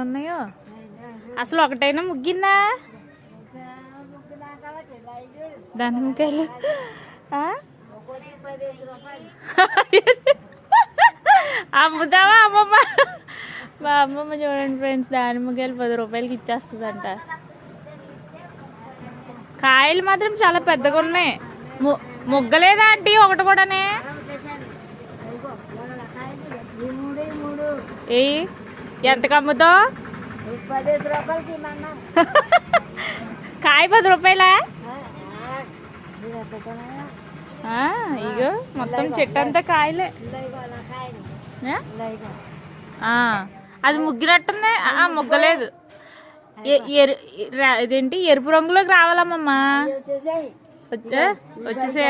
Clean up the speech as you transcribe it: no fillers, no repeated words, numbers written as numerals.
ఉన్నాయో అసలు ఒకటైనా ముగ్గిందా దానిమ్మకాయలు అమ్ముతావా అమ్మమ్మ మా అమ్మమ్మ చూడండి ఫ్రెండ్స్ దానిమ్మకాయలు 10 రూపాయలకి ఇచ్చేస్తుందంట కాయలు మాత్రం చాలా పెద్దగా ఉన్నాయి ముగ్గలేదా ఆంటీ ఒకటి కూడానే ఏ ఎంతకు అమ్ముతావు కాయ 10 రూపాయలా ఇగో మొత్తం చెట్టు అంతా కాయలే అది ముగ్గినట్టుంది ముగ్గలేదు ఇదేంటి ఎరుపు రంగులోకి రావాలమ్మమ్మా వచ్చేసే